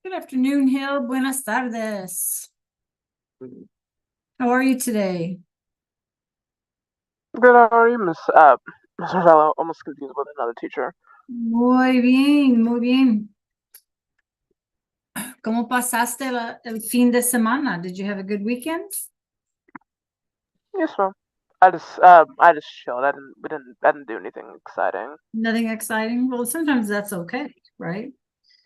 Good afternoon, Hill. Buenas tardes. How are you today? Good, how are you, Miss Ravello? Almost confused with another teacher. Muy bien, muy bien. ¿Cómo pasaste el fin de semana? Did you have a good weekend? Yes, ma'am. I just chilled. I didn't do anything exciting. Nothing exciting? Well, sometimes that's okay, right?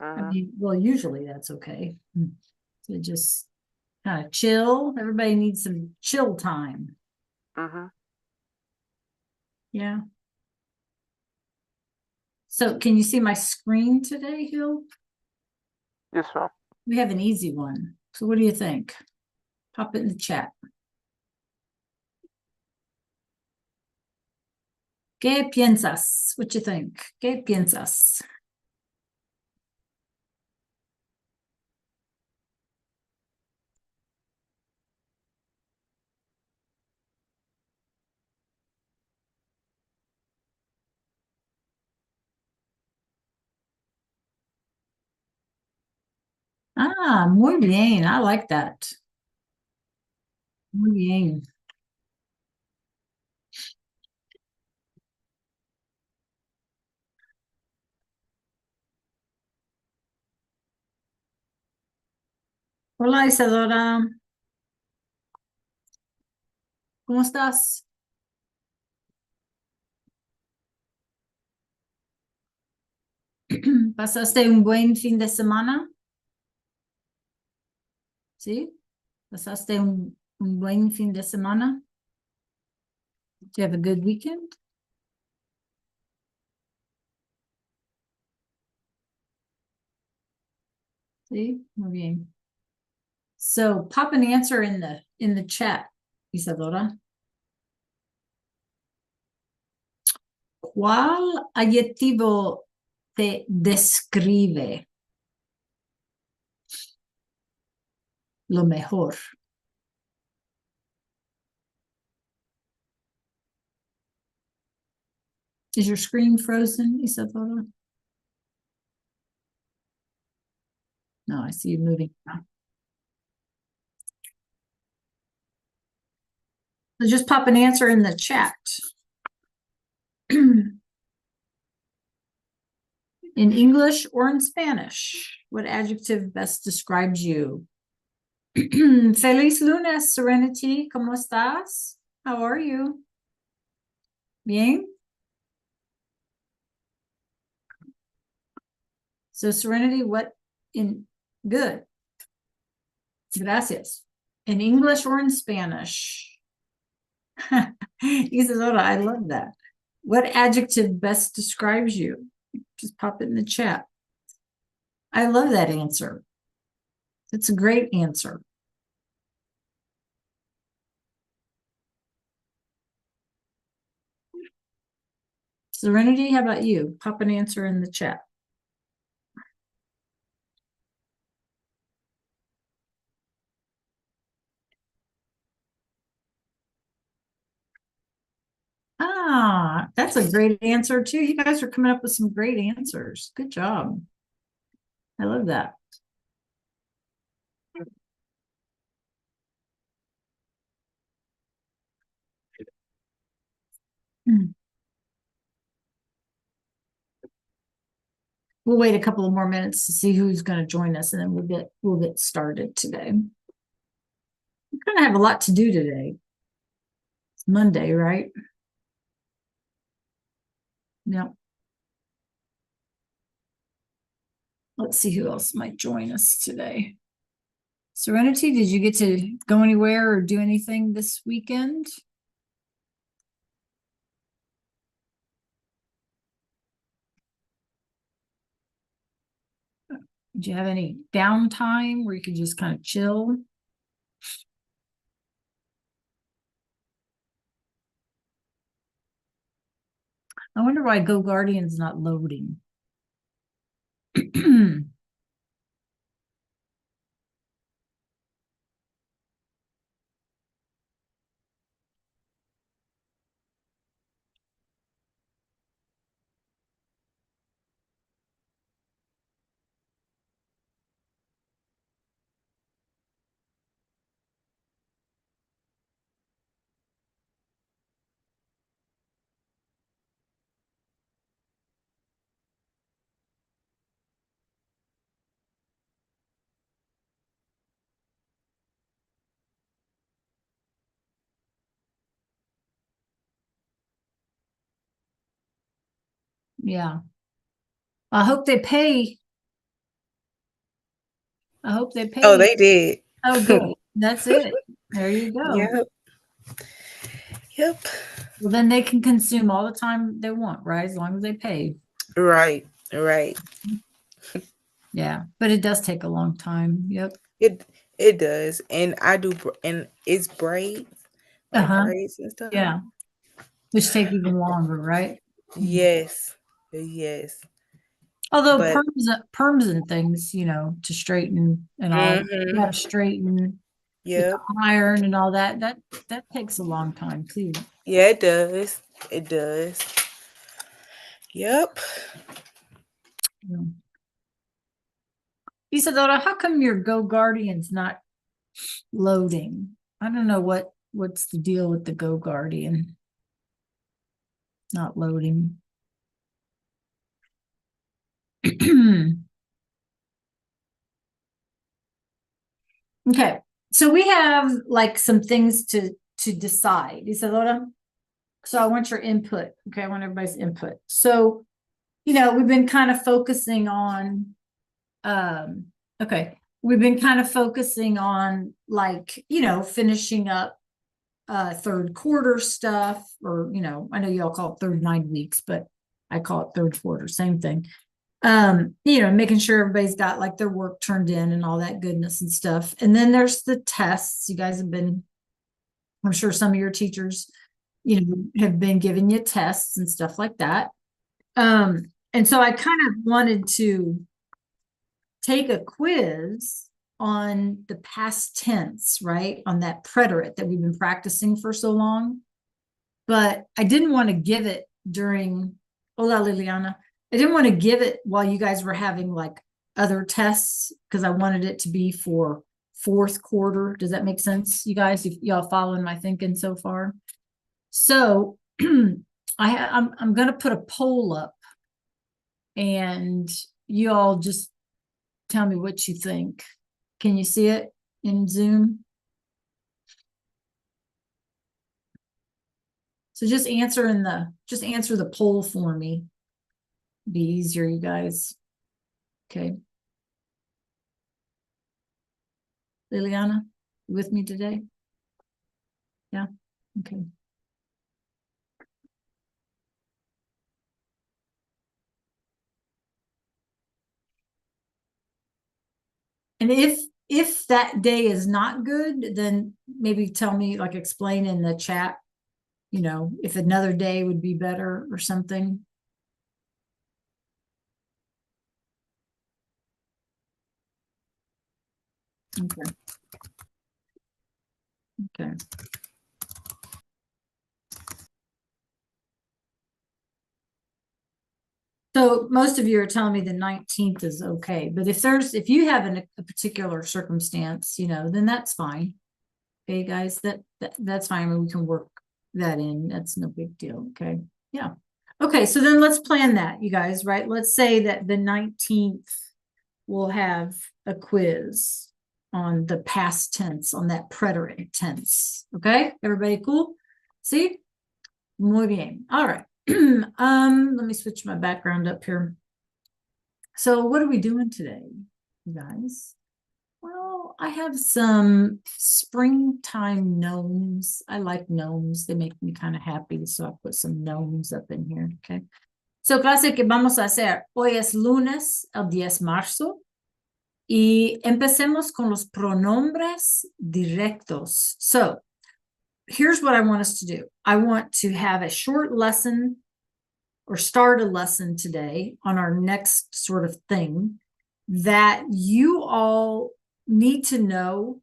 I Mhm, mean, well, usually that's okay. So just kind of chill. Everybody needs some chill time. mhm. Yeah. So can you see my screen today, Hill? Yes, ma'am. We have an easy one. So what do you think? Pop it in the chat. ¿Qué piensas? What you think? ¿Qué piensas? Ah, muy bien. I like that. Muy bien. Hola, Isadora. ¿Cómo estás? ¿Pasaste un buen fin de semana? ¿Sí? ¿Pasaste un buen fin de semana? Did you have a good weekend? Sí, muy bien. So pop an answer in the chat, Isadora. ¿Cuál adjetivo te describe lo mejor? Is your screen frozen, Isadora? No, I see you moving now. So just pop an answer in the chat. In English or in Spanish, what adjective best describes you? Feliz lunes, Serenity. ¿Cómo estás? How are you? Bien. So Serenity, what in good? Gracias. In English or in Spanish? Isadora, I love that. What adjective best describes you? Just pop it in the chat. I love that answer. It's a great answer. Serenity, how about you? Pop an answer in the chat. Ah, that's a great answer too. You guys are coming up with some great answers. Good job. I love that. Hmm. We'll wait a couple of more minutes to see who's going to join us, and then we'll get started today. We kind of have a lot to do today. It's Monday, right? Yep. Let's see who else might join us today. Serenity, did you get to go anywhere or do anything this weekend? Did you have any downtime where you could just kind of chill? I wonder why Go Guardian's not loading. Yeah. I hope they pay. I hope they pay. Oh, they did. Oh, good. That's it. There you go. Yep. Yep. Well, then they can consume all the time they want, right? As long as they pay. Right. Right. Yeah. But it does take a long time. Yep. It does, and I do, and it's braids, like Uh-huh. braids and stuff. Yeah. Which take even longer, right? Yes. Yes. Although But perms and things, to straighten and all, you mm-hmm. gotta straighten with the Yep. iron and all that. That takes a long time too. Yeah, it does. It does. Yep. Yeah. Isadora, how come your Go Guardian's not loading? I don't know what's the deal with the Go Guardian. Not loading. Okay, so we have like some things to decide, Isadora. So I want your input. Okay, I want everybody's input. So, we've been kind of focusing on, okay, we've been kind of focusing on like, finishing up third quarter stuff, or I know you all call it third 9 weeks, but I call it third quarter, same thing. Making sure everybody's got like their work turned in and all that goodness and stuff. And then there's the tests. You guys have been, I'm sure some of your teachers, have been giving you tests and stuff like that. And so I kind of wanted to take a quiz on the past tense, right? On that preterite that we've been practicing for so long. But I didn't want to give it during, hola Liliana. I didn't want to give it while you guys were having like other tests, because I wanted it to be for fourth quarter. Does that make sense, you guys? If y'all following my thinking so far? So I'm going to put a poll up, and you all just tell me what you think. Can you see it in Zoom? So just answer the poll for me. Be easier, you guys. Okay. Liliana, you with me today? Yeah. Okay. And if that day is not good, then maybe tell me, like explain in the chat, if another day would be better or something. Okay. Okay. So most of you are telling me the 19th is okay, but if you have a particular circumstance, then that's fine. Okay, guys, that's fine. I mean, we can work that in. That's no big deal. Okay. Yeah. Okay, so then let's plan that, you guys, right? Let's say that the 19th we'll have a quiz on the past tense, on that preterite tense. Okay, everybody cool? See? Muy bien. All right. Let me switch my background up here. So what are we doing today, you guys? Well, I have some springtime gnomes. I like gnomes. They make me kind of happy. So I put some gnomes up in here. Okay. So clase que vamos a hacer. Hoy es lunes, el 10 marzo. Y empecemos con los pronombres directos. So here's what I want us to do. I want to have a short lesson, or start a lesson today on our next sort of thing that you all need to know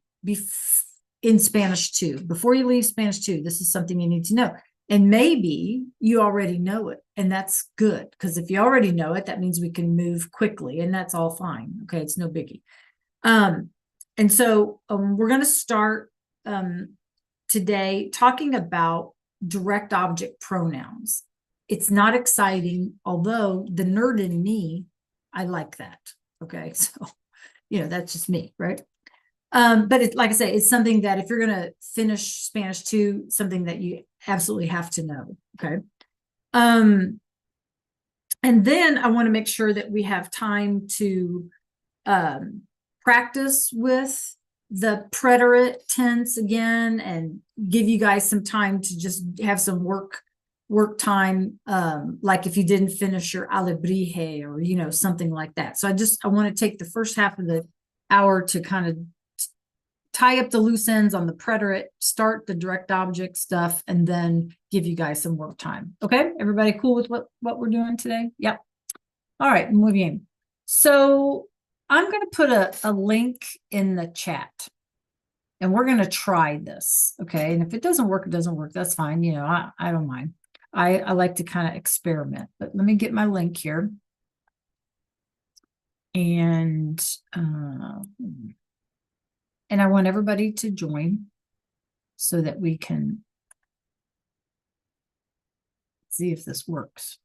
in Spanish 2. Before you leave Spanish 2, this is something you need to know. And maybe you already know it, and that's good, because if you already know it, that means we can move quickly, and that's all fine. Okay, it's no biggie. And so we're going to start today talking about direct object pronouns. It's not exciting, although the nerd in me, I like that. Okay, so that's just me, right? But it's, like I say, it's something that if you're going to finish Spanish 2, something that you absolutely have to know. Okay. And then I want to make sure that we have time to practice with the preterite tense again and give you guys some time to just have some work time, like if you didn't finish your alebrije or, you know, something like that. So I want to take the first half of the hour to kind of tie up the loose ends on the preterite, start the direct object stuff, and then give you guys some work time. Okay, everybody cool with what we're doing today? Yep. All right, muy bien. So I'm going to put a link in the chat, and we're going to try this. Okay, and if it doesn't work, it doesn't work. That's fine. You know, I don't mind. I like to kind of experiment. But let me get my link here, and I want everybody to join so that we can see if this works.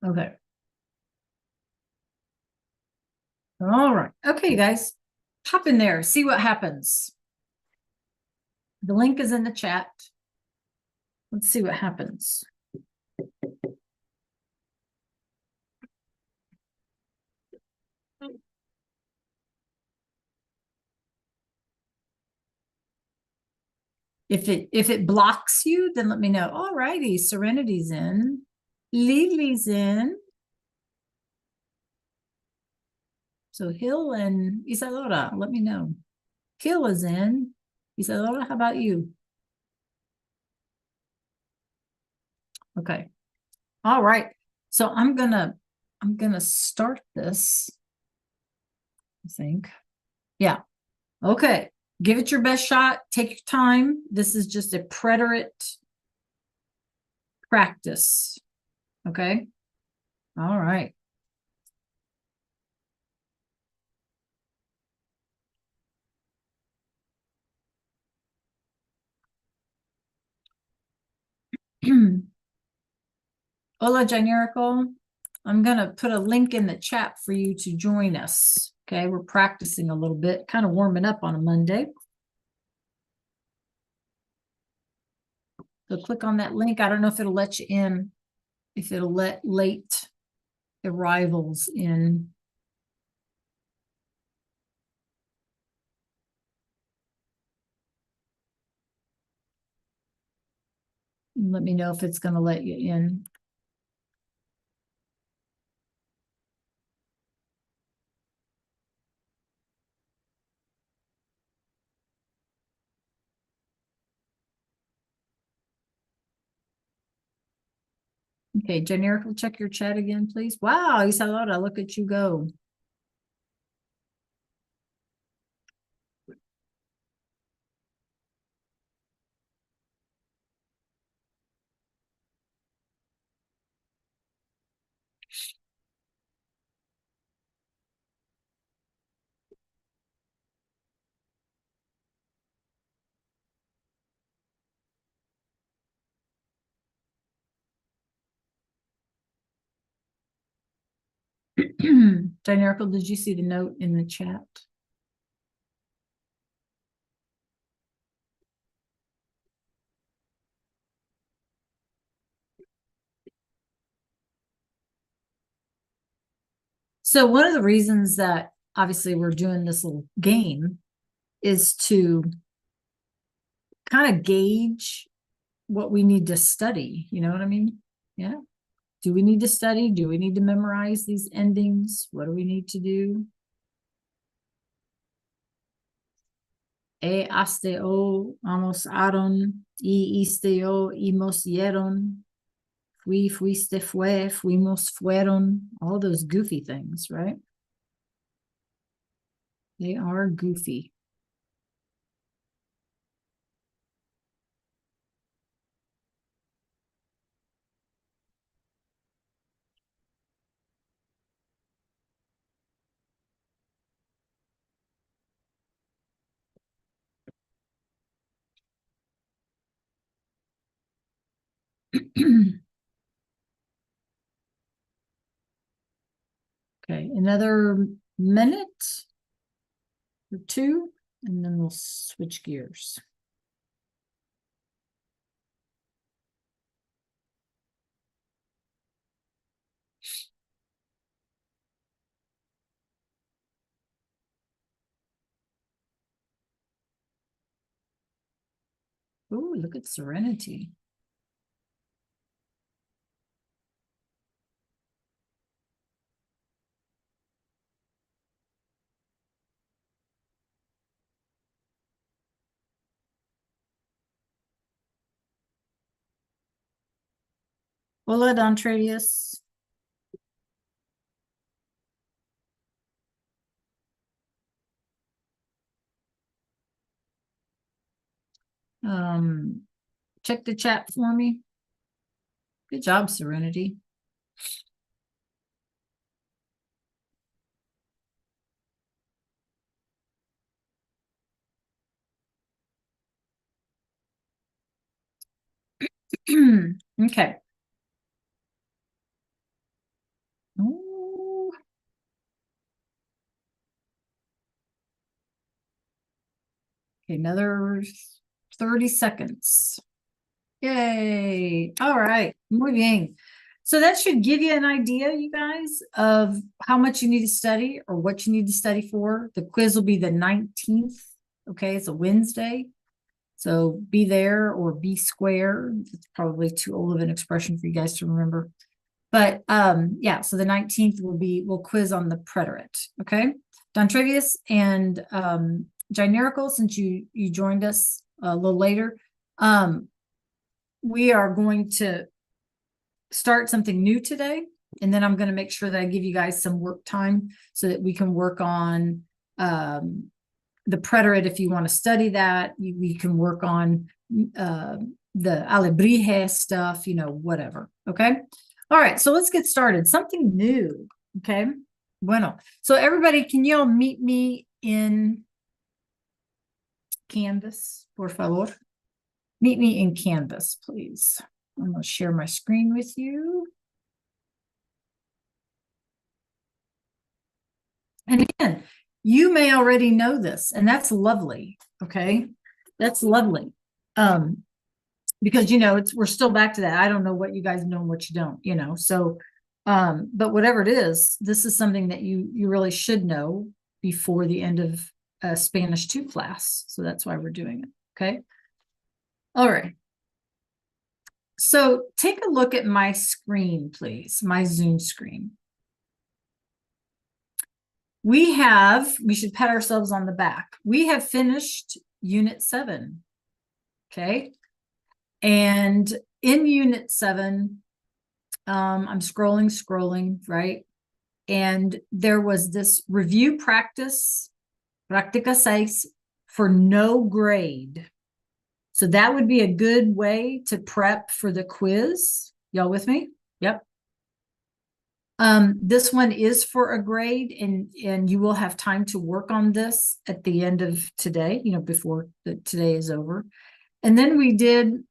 Okay. All right. Okay, guys, hop in there, see what happens. The link is in the chat. Let's see what happens. If it blocks you, then let me know. All righty, Serenity's in. Lily's in. So Hill and Isadora, let me know. Hill is in. Isadora, how about you? Okay. All right. So I'm gonna start this, I think. Yeah. Okay. Give it your best shot. Take your time. This is just a preterite practice. Okay. All right. Hola, Janerico. I'm going to put a link in the chat for you to join us. Okay. We're practicing a little bit, kind of warming up on a Monday. So click on that link. I don't know if it'll let you in, if it'll let late arrivals in. Let me know if it's going to let you in. Okay, Janerico, check your chat again, please. Wow, Isadora, look at you go. Janerico, did you see the note in the chat? So one of the reasons that obviously we're doing this little game is to kind of gauge what we need to study. You know what I mean? Yeah. Do we need to study? Do we need to memorize these endings? What do we need to do? E asteo, amos aron, isteo, imos yeron, fui, fuiste, fue, fuimos, fueron, all those goofy things, right? They are goofy. Okay, another minute or two, and then we'll switch gears. Oh, look at Serenity. Hola, Dontradius. Check the chat for me. Good job, Serenity. Okay. Ooh. Okay, another 30 seconds. Yay. All right. Muy bien. So that should give you an idea, you guys, of how much you need to study or what you need to study for. The quiz will be the 19th. Okay, it's a Wednesday. So be there or be square. It's probably too old of an expression for you guys to remember. But yeah, so the 19th we'll quiz on the preterite. Okay. Don Trevius and Gynerical, since you joined us a little later, we are going to start something new today. And then I'm going to make sure that I give you guys some work time so that we can work on the preterite. If you want to study that, we can work on the Alebrije stuff, whatever. Okay. All right. So let's get started. Something new. Okay. Bueno. So everybody, can you all meet me in Canvas, por favor? Meet me in Canvas, please. I'm going to share my screen with you. And again, you may already know this, and that's lovely. Okay. That's lovely. Because we're still back to that. I don't know what you guys know and what you don't, so but whatever it is, this is something that you really should know before the end of Spanish 2 class. So that's why we're doing it. Okay. All right. So take a look at my screen, please, my Zoom screen. We should pat ourselves on the back. We have finished Unit 7. Okay. And in Unit 7, I'm scrolling, right? And there was this review practice, Práctica 6, for no grade. So that would be a good way to prep for the quiz. Y'all with me? Yep. This one is for a grade, and you will have time to work on this at the end of today, before today is over. And then we did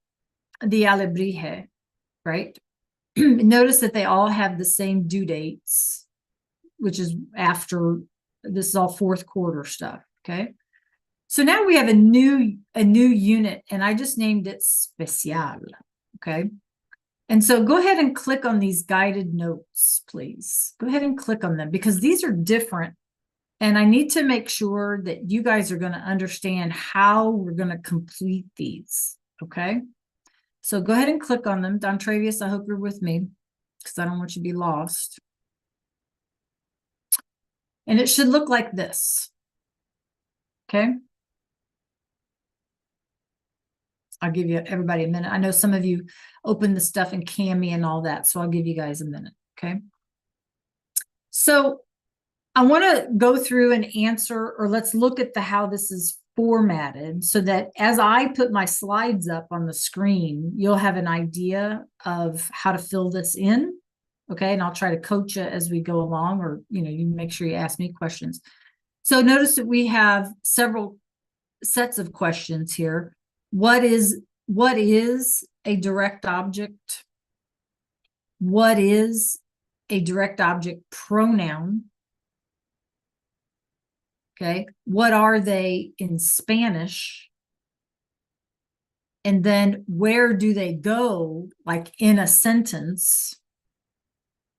the Alebrije, right? Notice that they all have the same due dates, which is after, this is all fourth quarter stuff. Okay. So now we have a new unit, and I just named it Especial. Okay. And so go ahead and click on these guided notes, please. Go ahead and click on them because these are different. And I need to make sure that you guys are going to understand how we're going to complete these. Okay. So go ahead and click on them. Don Travius, I hope you're with me because I don't want you to be lost. And it should look like this. Okay. I'll give you everybody a minute. I know some of you open the stuff in Cami and all that, so I'll give you guys a minute. Okay. So I want to go through and answer, or let's look at how this is formatted so that as I put my slides up on the screen, you'll have an idea of how to fill this in. Okay. And I'll try to coach you as we go along, or, you make sure you ask me questions. So notice that we have several sets of questions here. What is a direct object? What is a direct object pronoun? Okay. What are they in Spanish? And then where do they go, like in a sentence?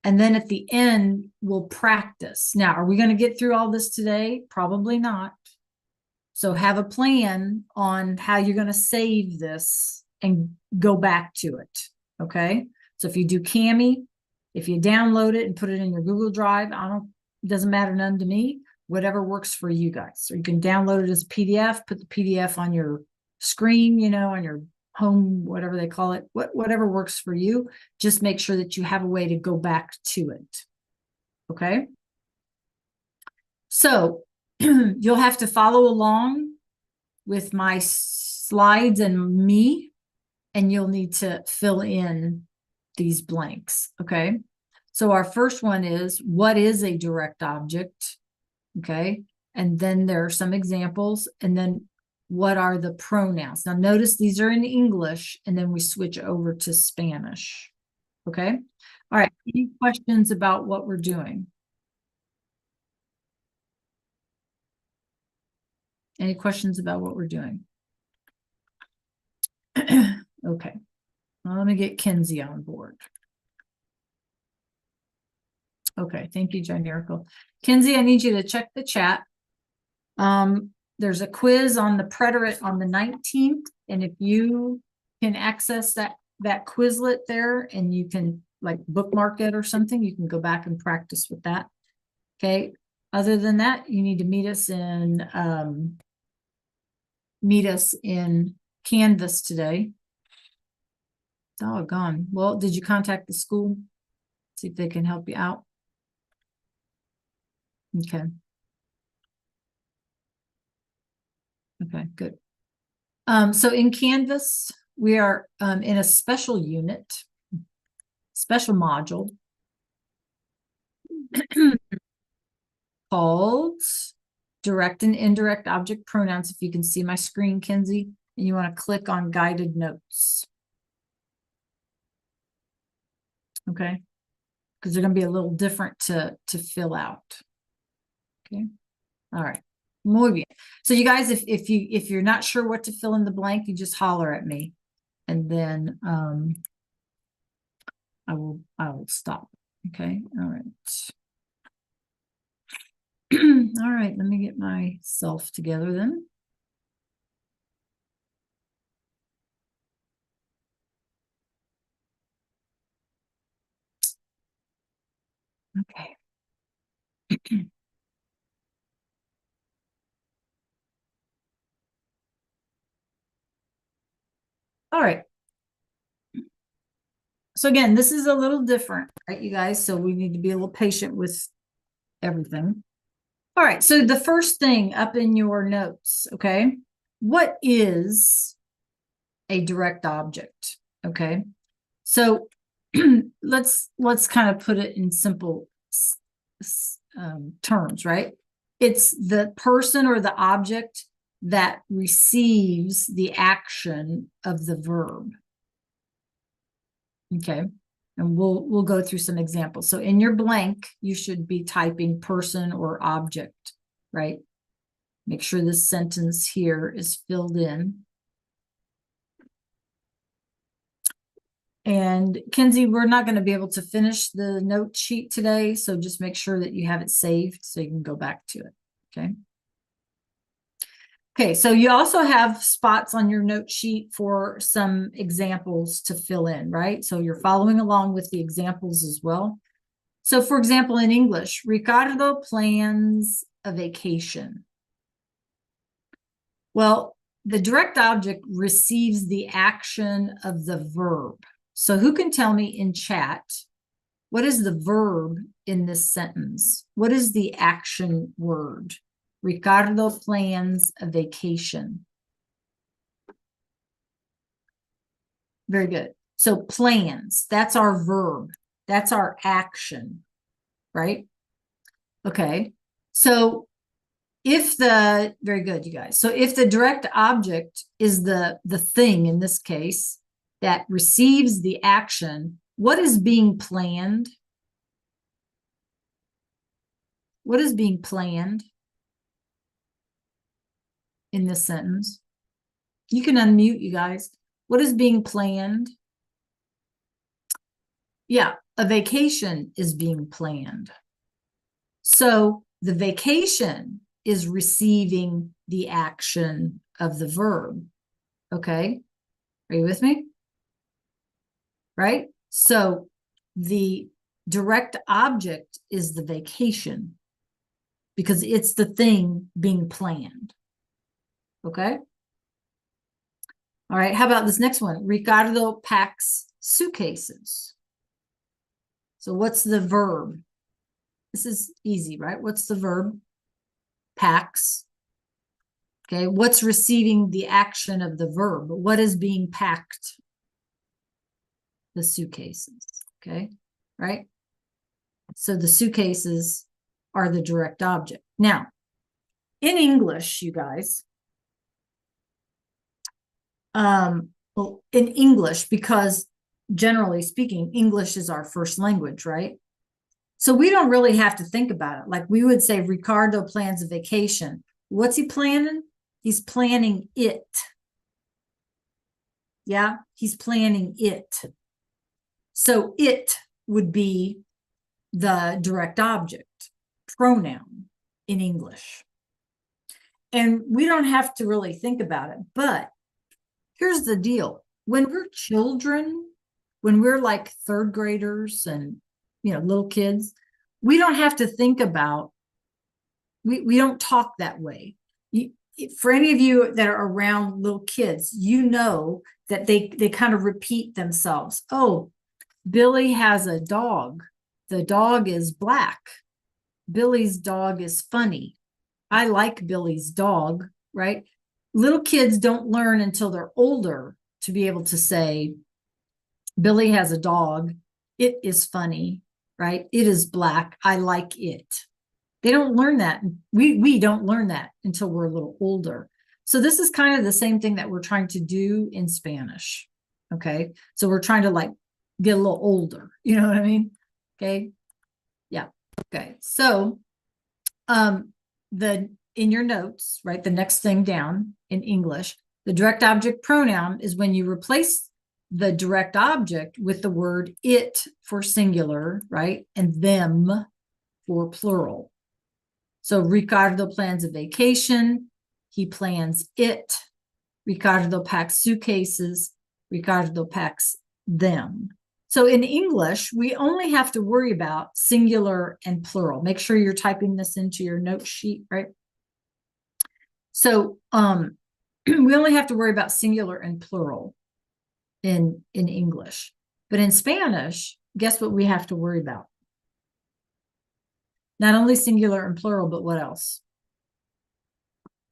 And then at the end, we'll practice. Now, are we going to get through all this today? Probably not. So have a plan on how you're going to save this and go back to it. Okay. So if you do Cami, if you download it and put it in your Google Drive, it doesn't matter, none to me, whatever works for you guys. So you can download it as a PDF, put the PDF on your screen, you know, on your home, whatever they call it, whatever works for you. Just make sure that you have a way to go back to it. Okay. So you'll have to follow along with my slides and me, and you'll need to fill in these blanks. Okay. So our first one is, what is a direct object? Okay. And then there are some examples, and then what are the pronouns? Now notice these are in English, and then we switch over to Spanish. Okay. All right. Any questions about what we're doing? Any questions about what we're doing? Okay. Well, let me get Kenzie on board. Okay. Thank you, John Miracle. Kenzie, I need you to check the chat. There's a quiz on the preterite on the 19th. And if you can access that Quizlet there, and you can like bookmark it or something, you can go back and practice with that. Okay. Other than that, you need to meet us in Canvas today. Doggone. Well, did you contact the school? See if they can help you out. Okay. Okay, good. So in Canvas, we are in a special unit, special module called direct and indirect object pronouns. If you can see my screen, Kenzie, and you want to click on guided notes. Okay, because they're going to be a little different to fill out. Okay, all right. Muy bien. So you guys, if you're not sure what to fill in the blank, you just holler at me, and then I will stop. Okay. All right. All right. Let me get myself together then. Okay. All right. So again, this is a little different, right, you guys? So we need to be a little patient with everything. All right. So the first thing up in your notes, okay, what is a direct object? Okay. So let's kind of put it in simple terms, right? It's the person or the object that receives the action of the verb. Okay. And we'll go through some examples. So in your blank, you should be typing person or object, right? Make sure this sentence here is filled in. And Kenzie, we're not going to be able to finish the note sheet today, so just make sure that you have it saved so you can go back to it. Okay. Okay, so you also have spots on your note sheet for some examples to fill in, right? So you're following along with the examples as well. So for example, in English, Ricardo plans a vacation. Well, the direct object receives the action of the verb. So who can tell me in chat, what is the verb in this sentence? What is the action word? Ricardo plans a vacation. Very good. So plans, that's our verb. That's our action, right? Okay. So very good, you guys. So if the direct object is the thing in this case that receives the action, what is being planned? What is being planned in this sentence? You can unmute, you guys. What is being planned? Yeah, a vacation is being planned. So the vacation is receiving the action of the verb. Okay, are you with me? Right? So the direct object is the vacation because it's the thing being planned. Okay. All right. How about this next one? Ricardo packs suitcases. So what's the verb? This is easy, right? What's the verb? Packs. Okay. What's receiving the action of the verb? What is being packed? The suitcases. Okay. Right. So the suitcases are the direct object. Now, in English, you guys, well, in English, because generally speaking, English is our first language, right? So we don't really have to think about it. Like we would say, Ricardo plans a vacation. What's he planning? He's planning it. Yeah, he's planning it. So it would be the direct object pronoun in English. And we don't have to really think about it. But here's the deal. When we're children, when we're like third graders and, little kids, we don't have to think about, we don't talk that way. For any of you that are around little kids, you know that they kind of repeat themselves. Oh, Billy has a dog. The dog is black. Billy's dog is funny. I like Billy's dog, right? Little kids don't learn until they're older to be able to say, Billy has a dog. It is funny, right? It is black. I like it. They don't learn that. We don't learn that until we're a little older. So this is kind of the same thing that we're trying to do in Spanish. Okay. So we're trying to like get a little older. You know what I mean? Okay. Yeah. Okay. So, in your notes, right, the next thing down in English, the direct object pronoun is when you replace the direct object with the word it for singular, right, and them for plural. So Ricardo plans a vacation. He plans it. Ricardo packs suitcases. Ricardo packs them. So in English, we only have to worry about singular and plural. Make sure you're typing this into your note sheet, right? So we only have to worry about singular and plural in English. But in Spanish, guess what we have to worry about? Not only singular and plural, but what else?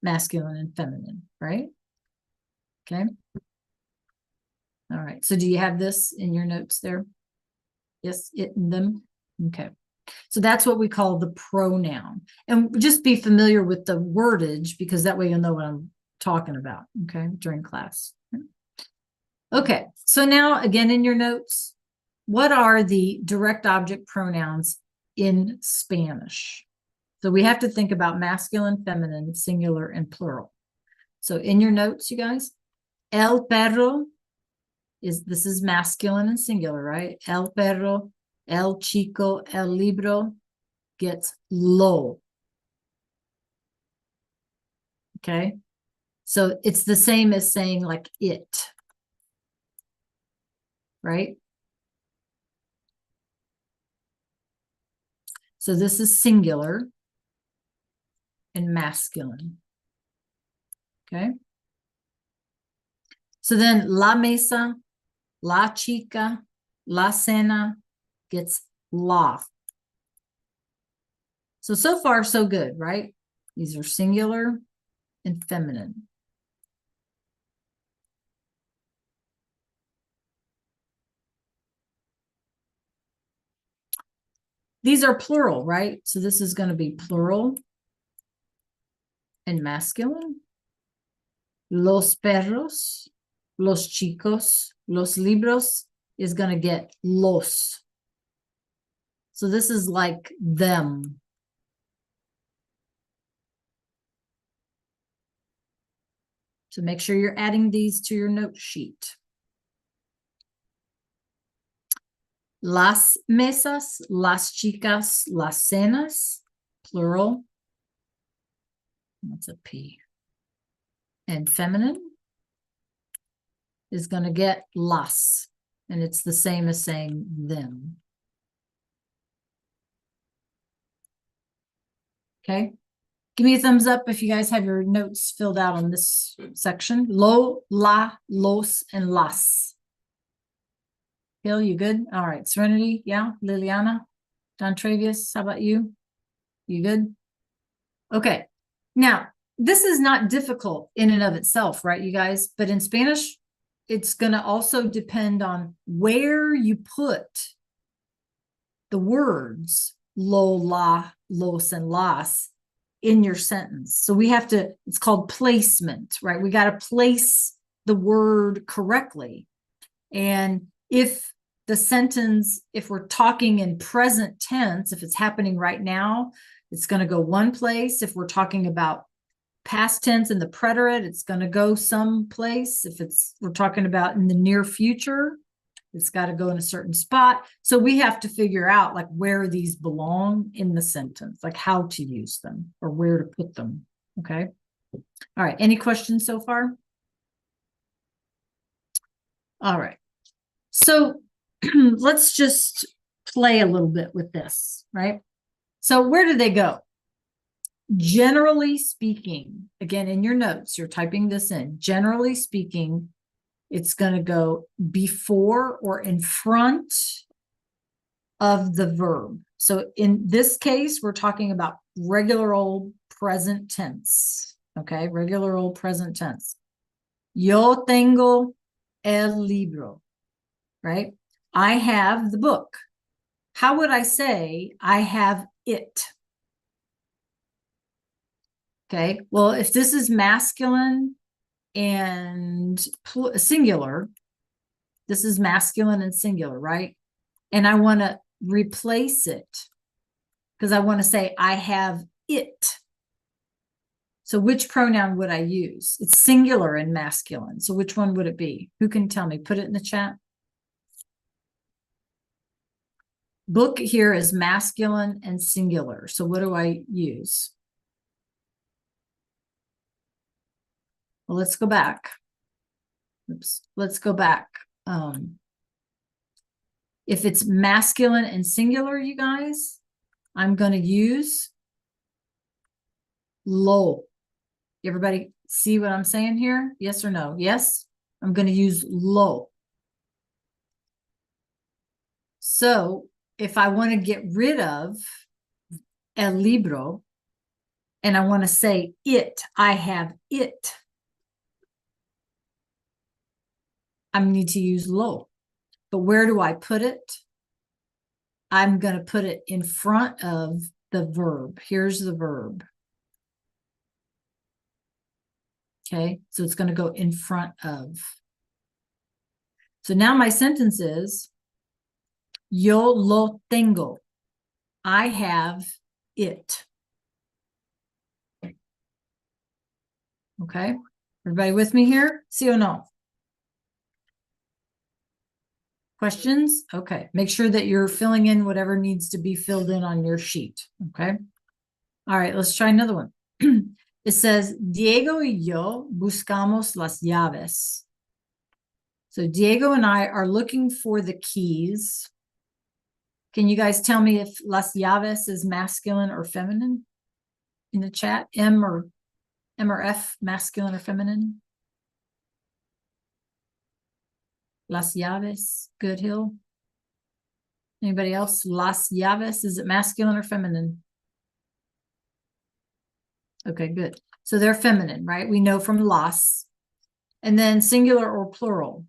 Masculine and feminine, right? Okay. All right. So do you have this in your notes there? Yes, it and them. Okay. So that's what we call the pronoun. And just be familiar with the wordage because that way you'll know what I'm talking about, okay, during class. Okay. So now again in your notes, what are the direct object pronouns in Spanish? So we have to think about masculine, feminine, singular, and plural. So in your notes, you guys, el perro this is masculine and singular, right? El perro, el chico, el libro gets lo. Okay. So it's the same as saying like it. Right? So this is singular and masculine. Okay. So then la mesa, la chica, la cena gets la. So far, so good, right? These are singular and feminine. These are plural, right? So this is going to be plural and masculine. Los perros, los chicos, los libros is going to get los. So this is like them. So make sure you're adding these to your note sheet. Las mesas, las chicas, las cenas, plural. That's a P. And feminine is going to get las. And it's the same as saying them. Okay. Give me a thumbs up if you guys have your notes filled out on this section. Lo, la, los, and las. Bill, you good? All right. Serenity, yeah. Liliana, Don Travius, how about you? You good? Okay. Now, this is not difficult in and of itself, right, you guys? But in Spanish, it's going to also depend on where you put the words lo, la, los, and las in your sentence. So we have to, it's called placement, right? We got to place the word correctly. And if the sentence, if we're talking in present tense, if it's happening right now, it's going to go one place. If we're talking about past tense and the preterite, it's going to go someplace. If we're talking about in the near future, it's got to go in a certain spot. So we have to figure out like where these belong in the sentence, like how to use them or where to put them. Okay. All right. Any questions so far? All right. So let's just play a little bit with this, right? So where do they go? Generally speaking, again, in your notes, you're typing this in. Generally speaking, it's going to go before or in front of the verb. So in this case, we're talking about regular old present tense. Okay, regular old present tense. Yo tengo el libro, right? I have the book. How would I say I have it? Okay, well, if this is masculine and singular, this is masculine and singular, right? And I want to replace it because I want to say I have it. So which pronoun would I use? It's singular and masculine. So which one would it be? Who can tell me? Put it in the chat. Book here is masculine and singular. So what do I use? Well, let's go back. Oops. Let's go back. If it's masculine and singular, you guys, I'm going to use lo. Everybody see what I'm saying here? Yes or no? Yes, I'm going to use lo. So if I want to get rid of el libro and I want to say it, I have it, I need to use lo. But where do I put it? I'm going to put it in front of the verb. Here's the verb. Okay, so it's going to go in front of. So now my sentence is, yo lo tengo. I have it. Okay, everybody with me here? Sí or no? Questions? Okay, make sure that you're filling in whatever needs to be filled in on your sheet. Okay, all right, let's try another one. It says, Diego y yo buscamos las llaves. So Diego and I are looking for the keys. Can you guys tell me if las llaves is masculine or feminine in the chat? M or F, masculine or feminine? Las llaves, Good Hill. Anybody else? Las llaves, is it masculine or feminine? Okay, good. So they're feminine, right? We know from las. And then singular or plural?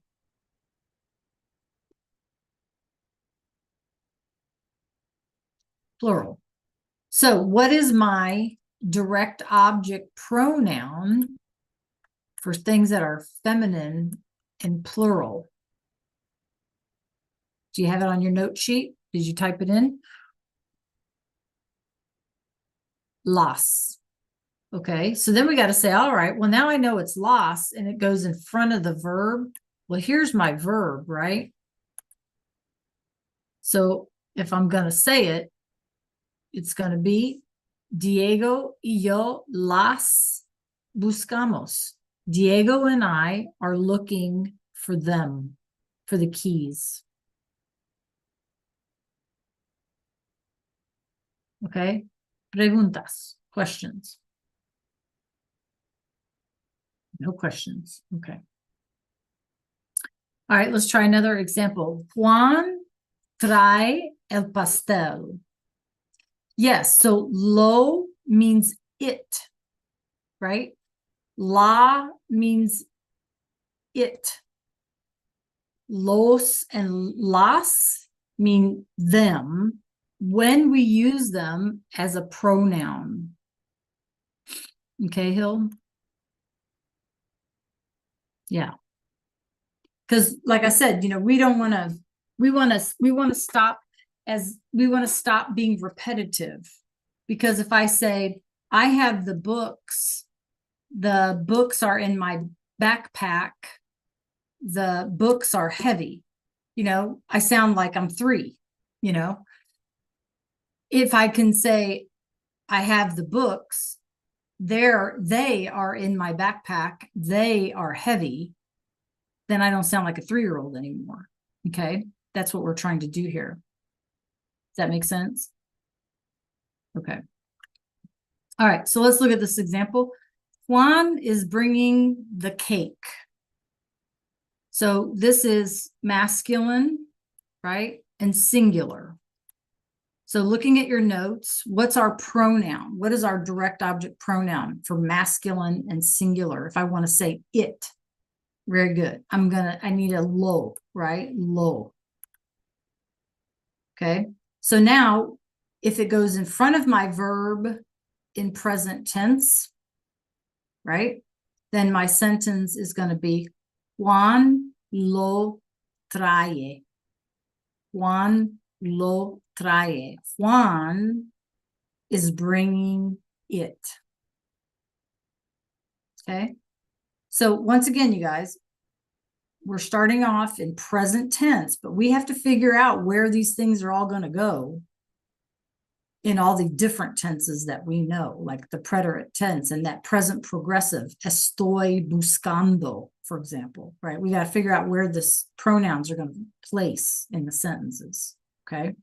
Plural. So what is my direct object pronoun for things that are feminine and plural? Do you have it on your note sheet? Did you type it in? Las. Okay, so then we got to say, all right, well, now I know it's las and it goes in front of the verb. Well, here's my verb, right? So if I'm going to say it, it's going to be Diego y yo las buscamos. Diego and I are looking for them, for the keys. Okay? Preguntas, questions. No questions. Okay. All right, let's try another example. Juan trae el pastel. Yes, so lo means it, right? La means it. Los and las mean them when we use them as a pronoun. Okay, Hill? Yeah. Because like I said, we don't want to, we want to stop being repetitive. Because if I say, I have the books are in my backpack, the books are heavy, I sound like I'm 3, If I can say, I have the books, they are in my backpack, they are heavy, then I don't sound like a 3-year-old anymore. Okay. That's what we're trying to do here. Does that make sense? Okay. All right. So let's look at this example. Juan is bringing the cake. So this is masculine, right? And singular. So looking at your notes, what's our pronoun? What is our direct object pronoun for masculine and singular? If I want to say it, very good. I need a lo, right? Lo. Okay. So now if it goes in front of my verb in present tense, right? Then my sentence is going to be Juan lo trae. Juan lo trae. Juan is bringing it. Okay. So once again, you guys, we're starting off in present tense, but we have to figure out where these things are all going to go in all the different tenses that we know, like the preterite tense and that present progressive, estoy buscando, for example, right? We got to figure out where this pronouns are going to place in the sentences. Okay.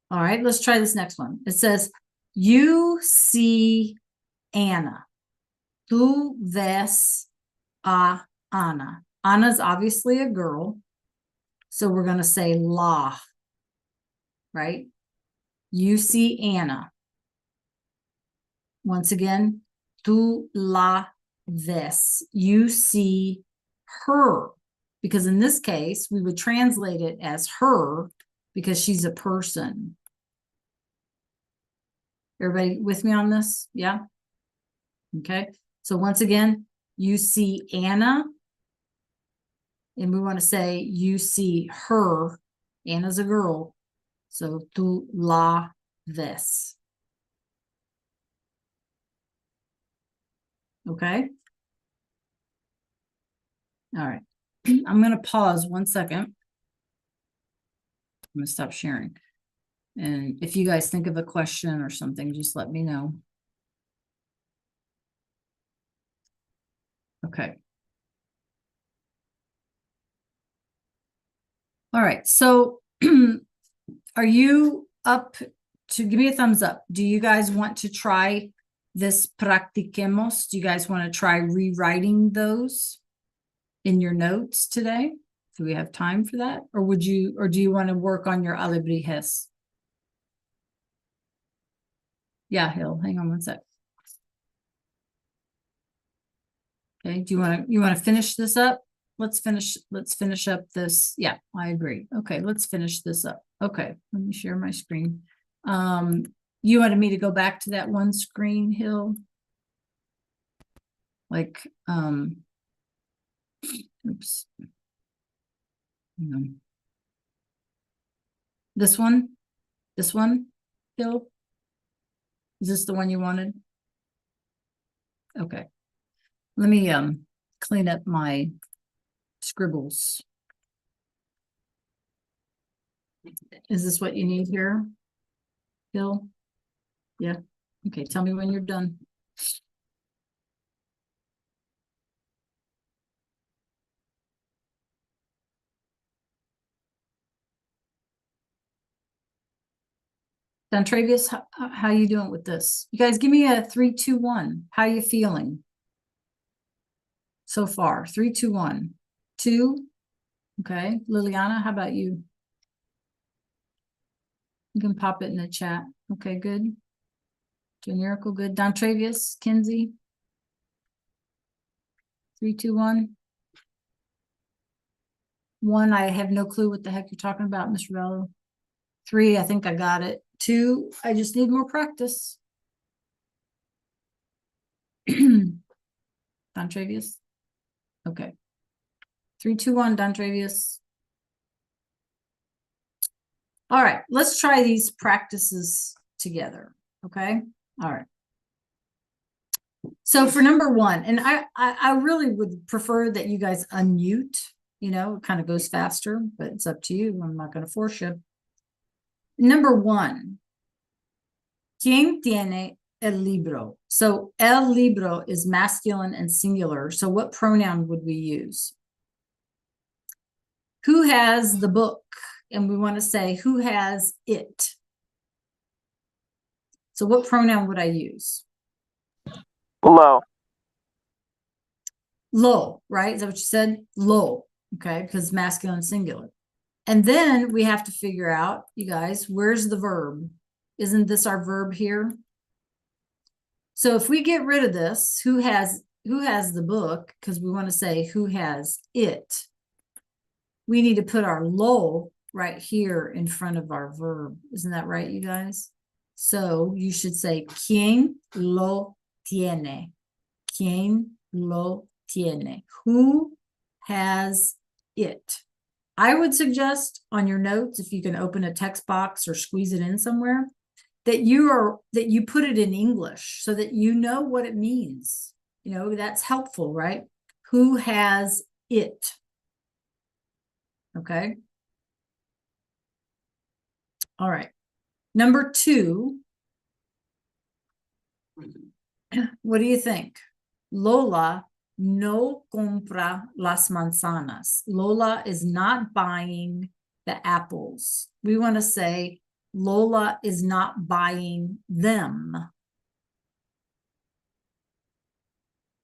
All right, let's try this next one. It says, you see Anna. Tú ves a Ana. Anna's obviously a girl. So we're going to say la, right? You see Anna. Once again, tú la ves. You see her. Because in this case, we would translate it as her because she's a person. Everybody with me on this? Yeah? Okay. So once again, you see Anna. And we want to say you see her. Anna's a girl. So tú la ves. Okay. All right. I'm going to pause 1 second. I'm going to stop sharing. And if you guys think of a question or something, just let me know. Okay. All right. So are you up to give me a thumbs up? Do you guys want to try this practiquemos? Do you guys want to try rewriting those in your notes today? Do we have time for that? Or do you want to work on your alebrijes? Yeah, Hill, hang on 1 sec. Okay, do you want to finish this up? Let's finish up this. Yeah, I agree. Okay, let's finish this up. Okay, let me share my screen. You wanted me to go back to that one screen, Hill? Like, oops. This one, Hill? Is this the one you wanted? Okay. Let me clean up my scribbles. Is this what you need here, Bill? Yeah. Okay, tell me when you're done. Don Travius, how you doing with this? You guys give me a 3, 2, 1. How you feeling so far? 3, 2, 1. 2. Okay. Liliana, how about you? You can pop it in the chat. Okay, good. Generical, good. Don Travius, Kinsey. 3, 2, 1. 1, I have no clue what the heck you're talking about, Miss Rello. 3, I think I got it. 2, I just need more practice. Don Travius. Okay. 3, 2, 1, Don Travius. All right, let's try these practices together. Okay. All right. So for number 1, and I really would prefer that you guys unmute, you know, it kind of goes faster, but it's up to you. I'm not going to force you. Number 1, ¿Quién tiene el libro? So el libro is masculine and singular. So what pronoun would we use? Who has the book? And we want to say, who has it? So what pronoun would I use? Lo. Lo, right? Is that what you said? Lo, okay, because masculine singular. And then we have to figure out, you guys, where's the verb? Isn't this our verb here? So if we get rid of this, who has the book, because we want to say who has it, we need to put our lo right here in front of our verb. Isn't that right, you guys? So you should say, ¿Quién lo tiene? ¿Quién lo tiene? Who has it? I would suggest on your notes, if you can open a text box or squeeze it in somewhere, that you put it in English so that you know what it means. You know, that's helpful, right? Who has it? Okay. All right. Number 2. What do you think? Lola no compra las manzanas. Lola is not buying the apples. We want to say Lola is not buying them.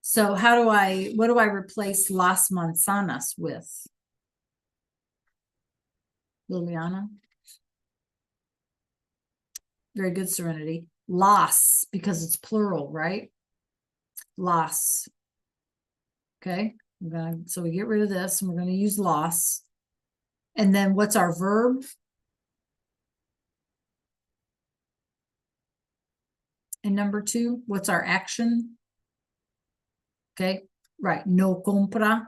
So what do I replace las manzanas with? Liliana? Very good, Serenity. Las, because it's plural, right? Las. Okay, so we get rid of this and we're going to use las. And then what's our verb? And number 2, what's our action? Okay, right, no compra.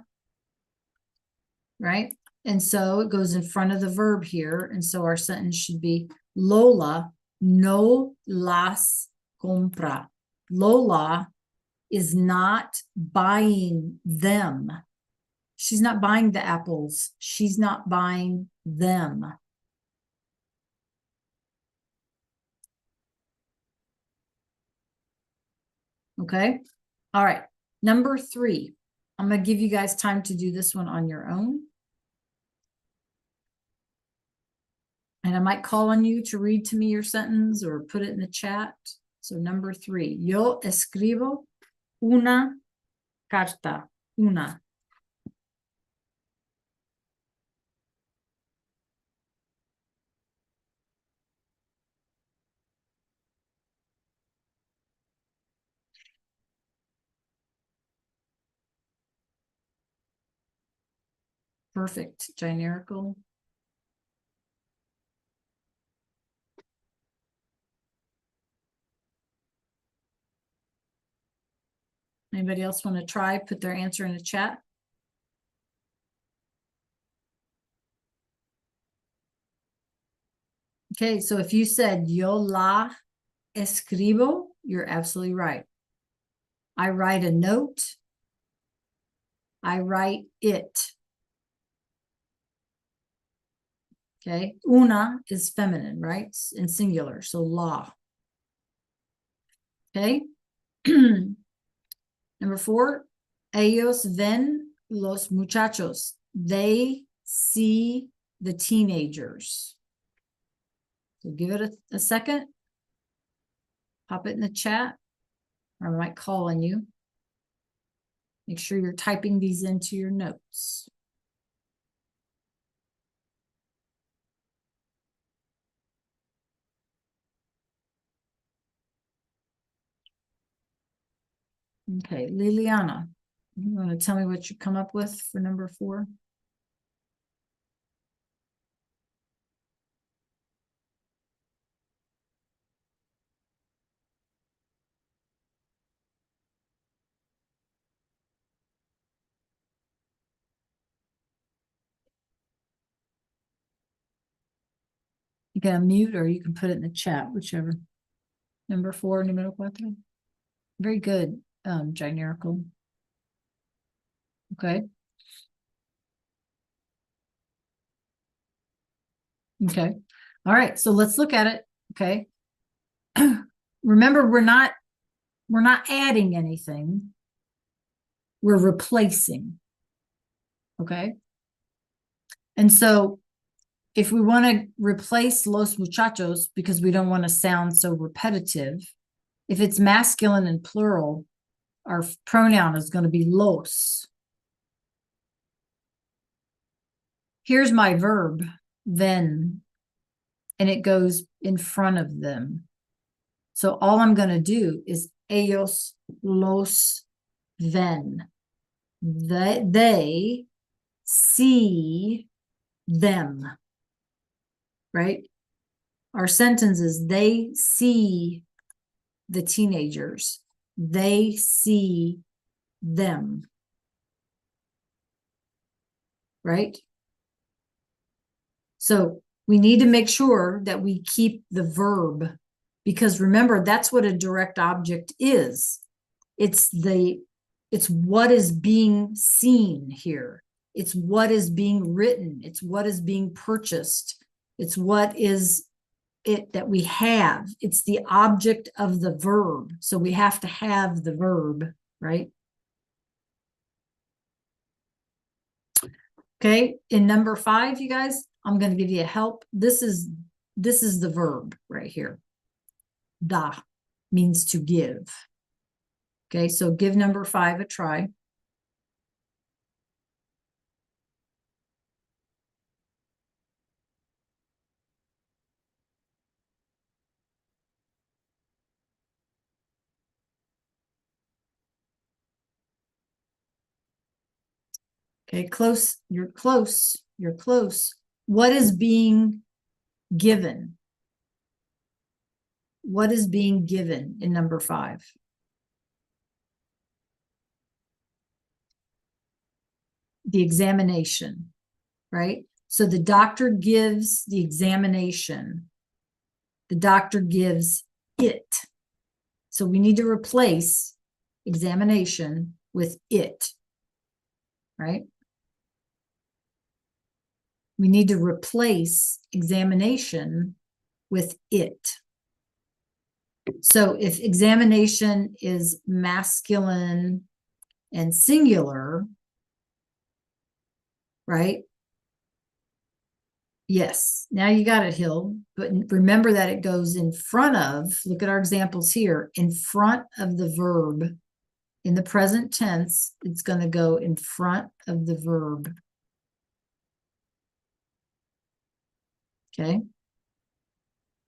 Right? And so it goes in front of the verb here. And so our sentence should be Lola no las compra. Lola is not buying them. She's not buying the apples. She's not buying them. Okay. All right. Number 3. I'm going to give you guys time to do this one on your own. And I might call on you to read to me your sentence or put it in the chat. So number 3, yo escribo una carta. Una. Perfect. Generical. Anybody else want to try? Put their answer in the chat. Okay, so if you said yo la escribo, you're absolutely right. I write a note. I write it. Okay, una is feminine, right? In singular, so la. Okay. Number 4, ellos ven los muchachos. They see the teenagers. So give it a second. Pop it in the chat, or I might call on you. Make sure you're typing these into your notes. Okay, Liliana, you want to tell me what you come up with for number 4? You can unmute or you can put it in the chat, whichever. Number 4, numero 4. Very good, Janerical. Okay. Okay. All right. So let's look at it. Okay. Remember, we're not adding anything. We're replacing. Okay. And so if we want to replace los muchachos because we don't want to sound so repetitive, if it's masculine and plural, our pronoun is going to be los. Here's my verb, then, and it goes in front of them. So all I'm going to do is ellos los ven. They see them, right? Our sentence is they see the teenagers. They see them, right? So we need to make sure that we keep the verb, because remember, that's what a direct object is. It's what is being seen here. It's what is being written. It's what is being purchased. It's what is it that we have. It's the object of the verb. So we have to have the verb, right? Okay, in number 5, you guys, I'm going to give you a help. This is the verb right here. Da means to give. Okay, so give number 5 a try. Okay, close. You're close. You're close. What is being given? What is being given in number 5? The examination, right? So the doctor gives the examination. The doctor gives it. So we need to replace examination with it, right? We need to replace examination with it. So if examination is masculine and singular, right? Yes, now you got it, Hill. But remember that it goes in front of, look at our examples here, in front of the verb. In the present tense, it's going to go in front of the verb. Okay.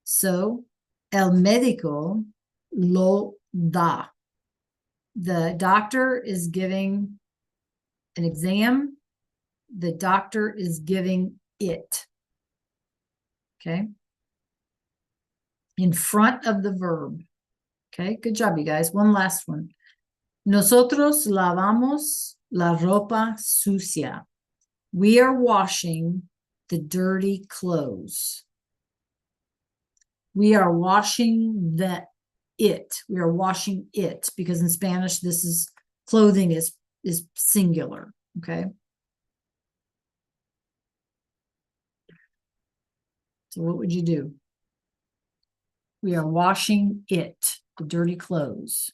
So, el médico lo da. The doctor is giving an exam. The doctor is giving it. Okay. In front of the verb. Okay. Good job, you guys. One last one. Nosotros lavamos la ropa sucia. We are washing the dirty clothes. We are washing it. We are washing it because in Spanish, this is clothing is singular. Okay. So what would you do? We are washing it, the dirty clothes.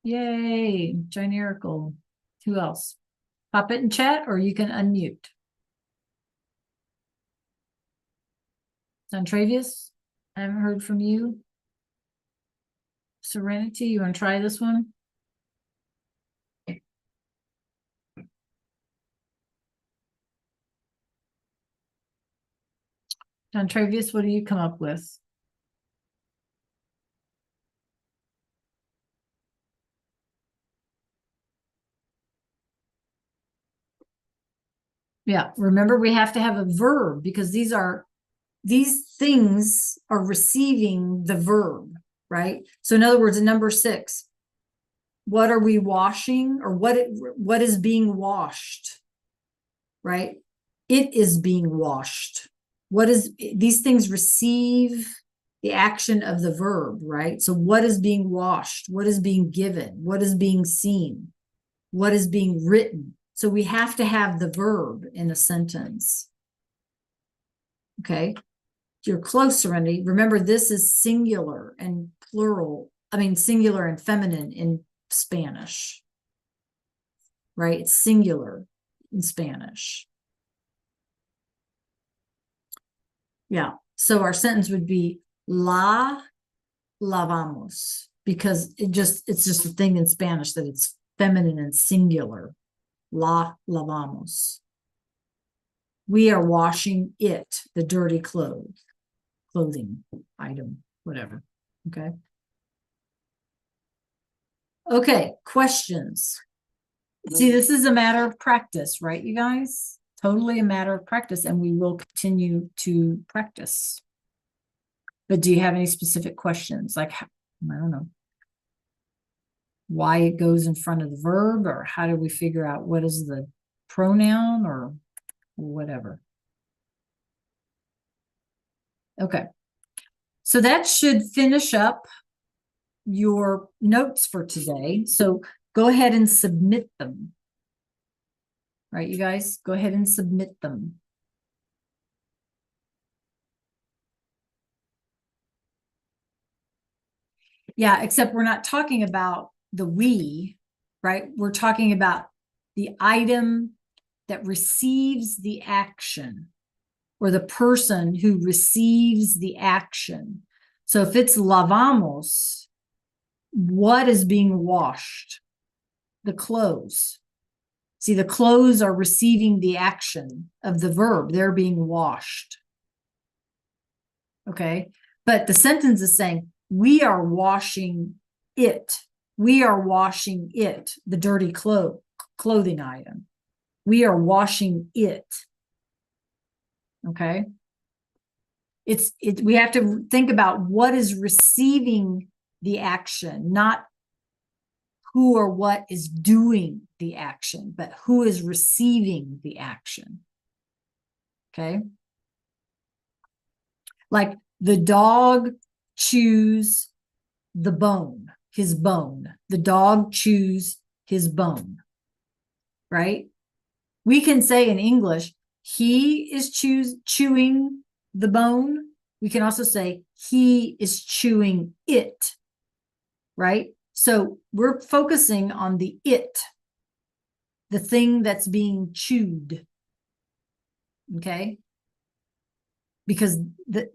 Yay, Ginerical. Who else? Pop it in chat or you can unmute. Travius, I haven't heard from you. Serenity, you want to try this one? Travius, what do you come up with? Yeah, remember we have to have a verb because these things are receiving the verb, right? So in other words, in number 6, what are we washing or what is being washed, right? It is being washed. What is these things receive the action of the verb, right? So what is being washed? What is being given? What is being seen? What is being written? So we have to have the verb in a sentence. Okay. You're close, Serenity. Remember, this is singular and plural. I mean, singular and feminine in Spanish, right? It's singular in Spanish. Yeah. So our sentence would be la lavamos, because it's just a thing in Spanish that it's feminine and singular. La lavamos. We are washing it, the dirty clothing item, whatever. Okay. Okay, questions. See, this is a matter of practice, right, you guys? Totally a matter of practice, and we will continue to practice. But do you have any specific questions? Like, I don't know, why it goes in front of the verb, or how do we figure out what is the pronoun, or whatever. Okay. So that should finish up your notes for today. So go ahead and submit them. Right, you guys, go ahead and submit them. Yeah, except we're not talking about the we, right? We're talking about the item that receives the action, or the person who receives the action. So if it's lavamos, what is being washed? The clothes. See, the clothes are receiving the action of the verb. They're being washed. Okay. But the sentence is saying, we are washing it. We are washing it, the dirty clothing item. We are washing it. Okay. We have to think about what is receiving the action, not who or what is doing the action, but who is receiving the action. Okay. Like the dog chews the bone, his bone. The dog chews his bone, right? We can say in English, he is chewing the bone. We can also say he is chewing it, right? So we're focusing on the it, the thing that's being chewed. Okay. Because that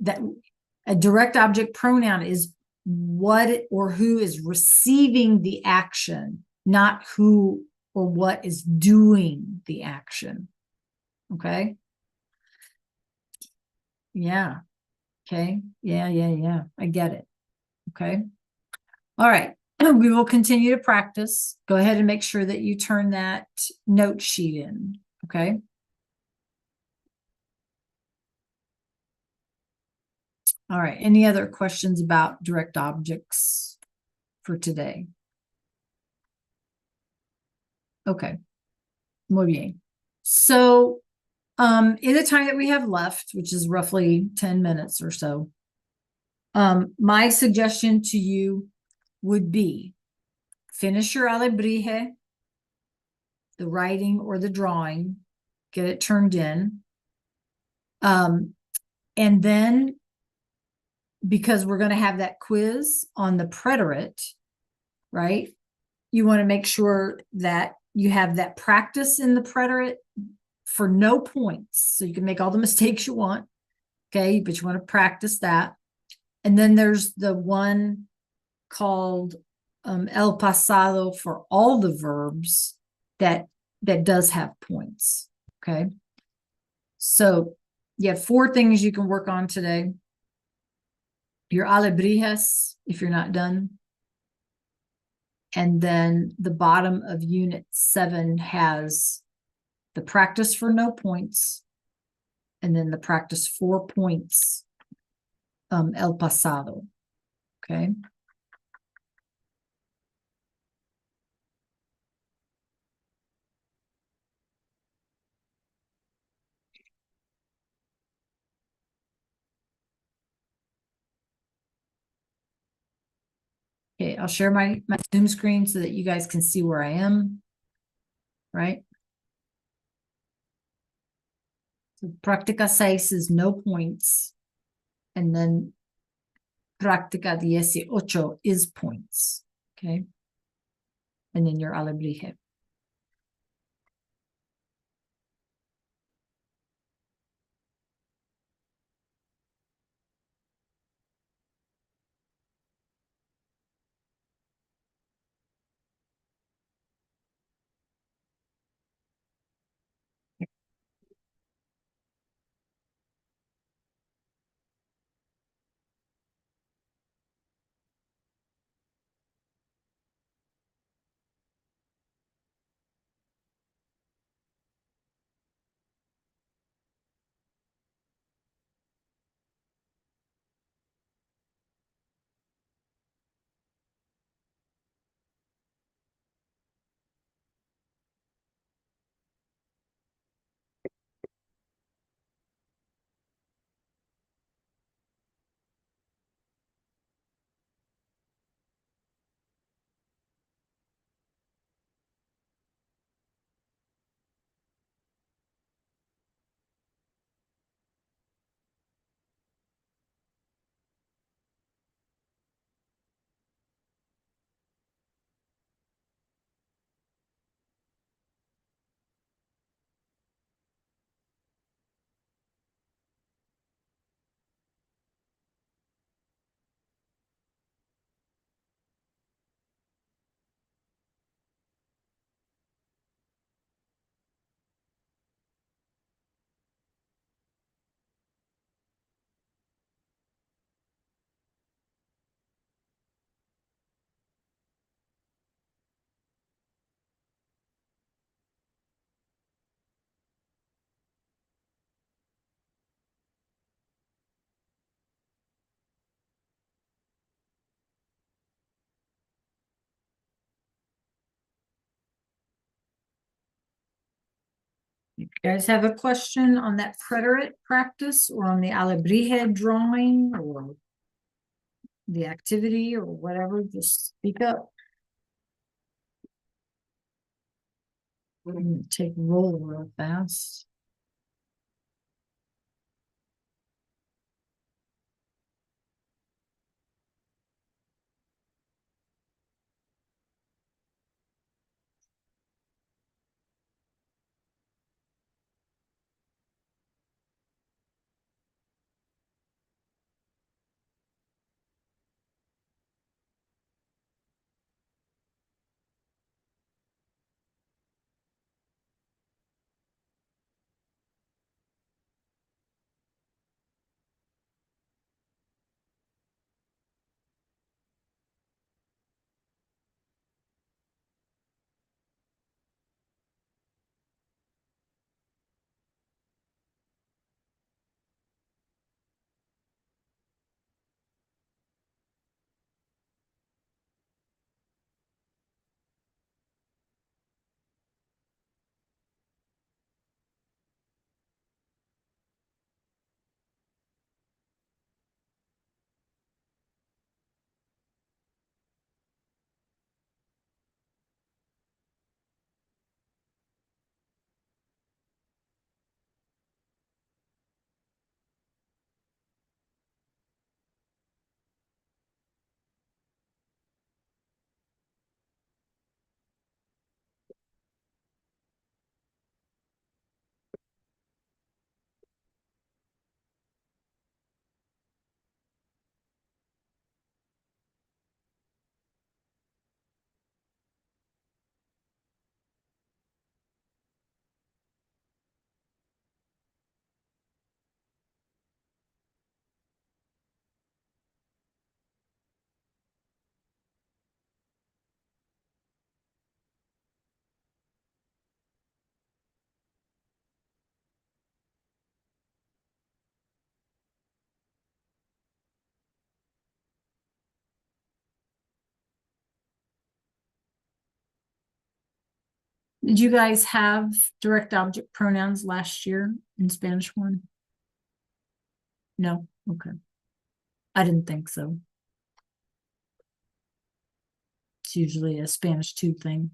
a direct object pronoun is what or who is receiving the action, not who or what is doing the action. Okay. Yeah. Okay. Yeah. I get it. Okay. All right. We will continue to practice. Go ahead and make sure that you turn that note sheet in. Okay. All right. Any other questions about direct objects for today? Okay. Muy bien. So, in the time that we have left, which is roughly 10 minutes or so, my suggestion to you would be finish your alebrije, the writing or the drawing, get it turned in. And then, because we're going to have that quiz on the preterite, right? you want to make sure that you have that practice in the preterite for no points. So you can make all the mistakes you want. Okay, but you want to practice that. And then there's the one called el pasado for all the verbs that does have points. Okay. So you have 4 things you can work on today. Your alebrijes, if you're not done. And then the bottom of unit 7 has the practice for no points. And then the practice 4 points, el pasado. Okay. Okay, I'll share my Zoom screen so that you guys can see where I am. Right? So práctica 6 is no points. And then práctica 18 is points. Okay. And then your alebrije. You guys have a question on that preterite practice or on the alebrije drawing or the activity or whatever, just speak up. I'm gonna take roll real fast. Did you guys have direct object pronouns last year in Spanish 1? No? Okay. I didn't think so. It's usually a Spanish 2 thing.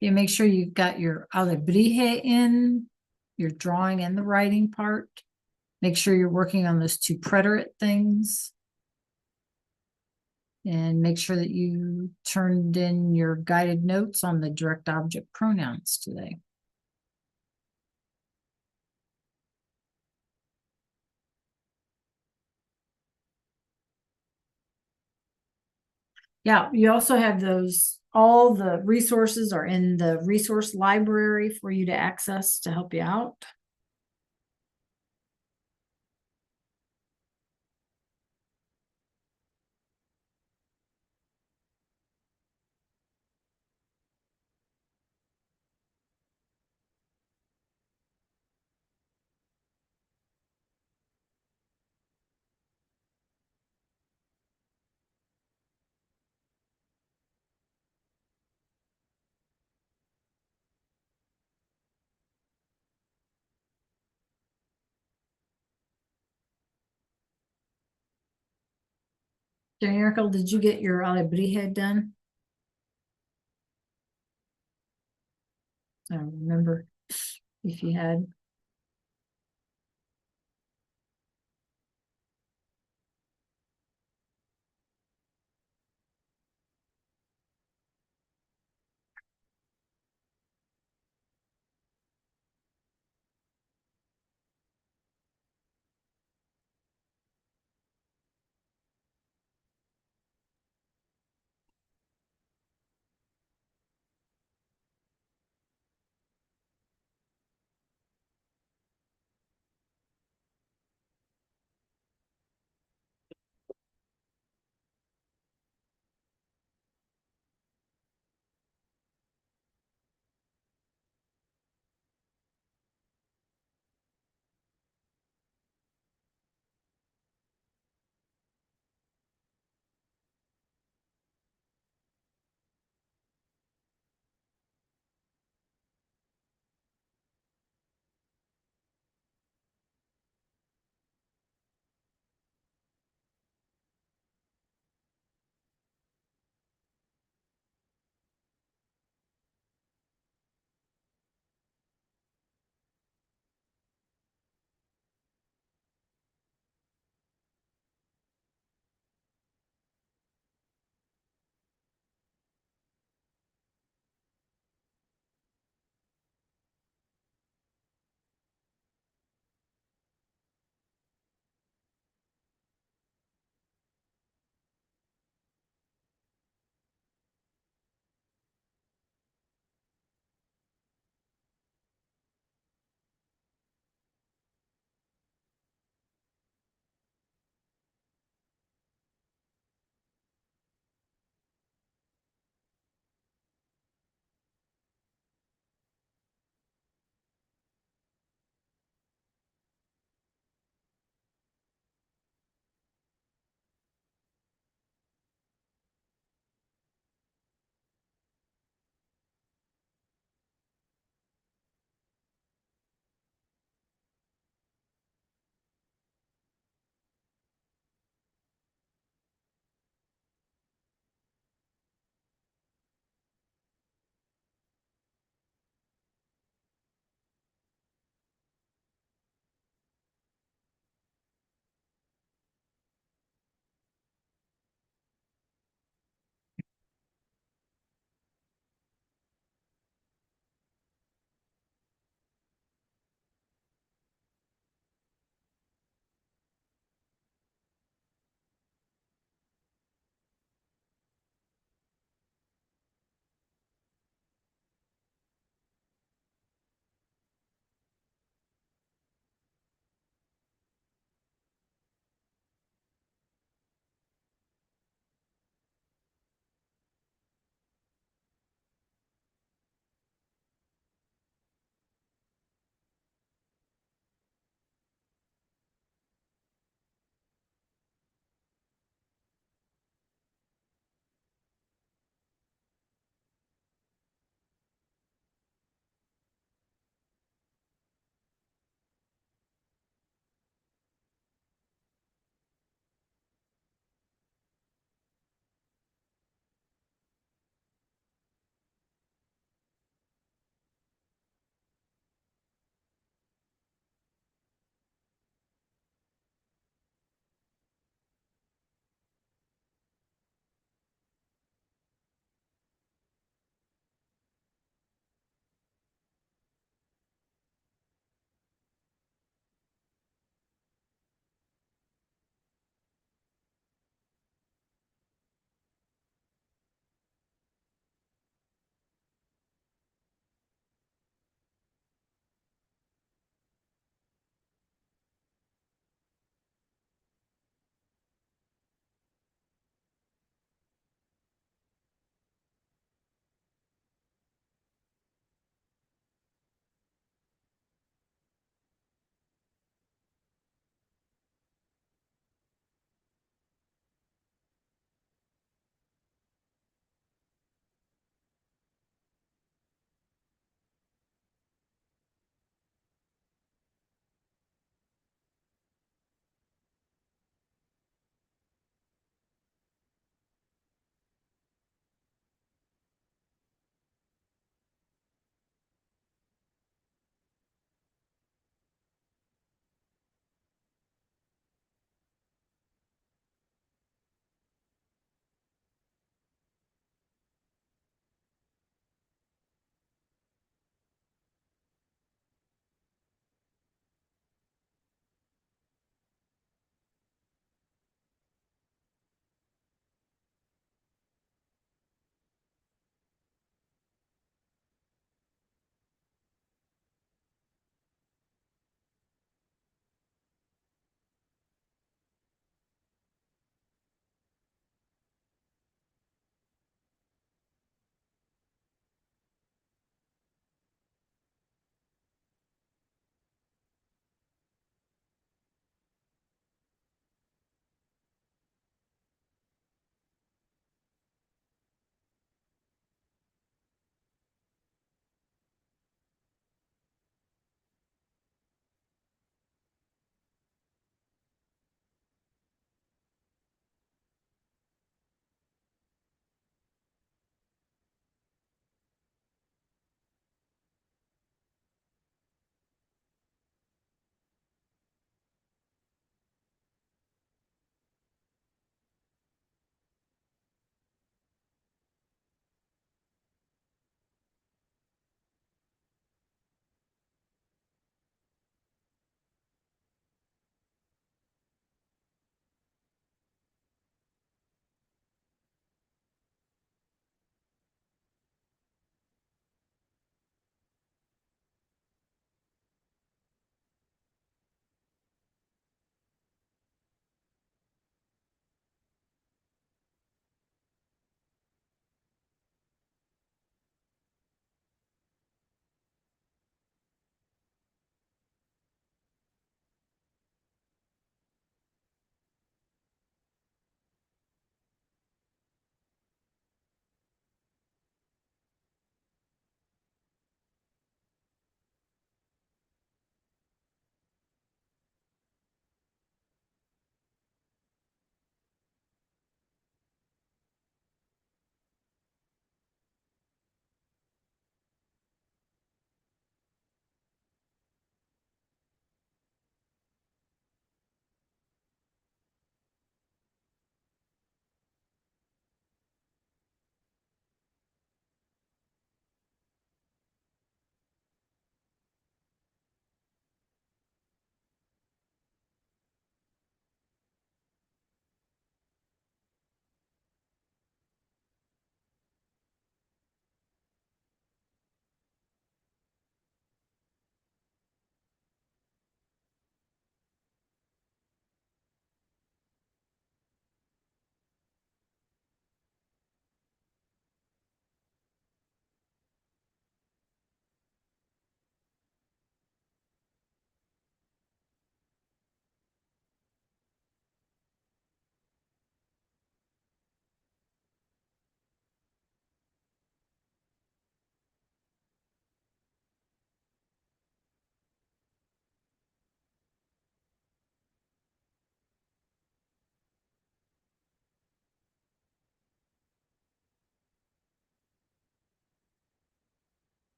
You make sure you've got your alebrije in, your drawing and the writing part. Make sure you're working on those 2 preterite things. And make sure that you turned in your guided notes on the direct object pronouns today. Yeah, you also have those, all the resources are in the resource library for you to access to help you out. Jericho, did you get your alebrije done? I don't remember if you had.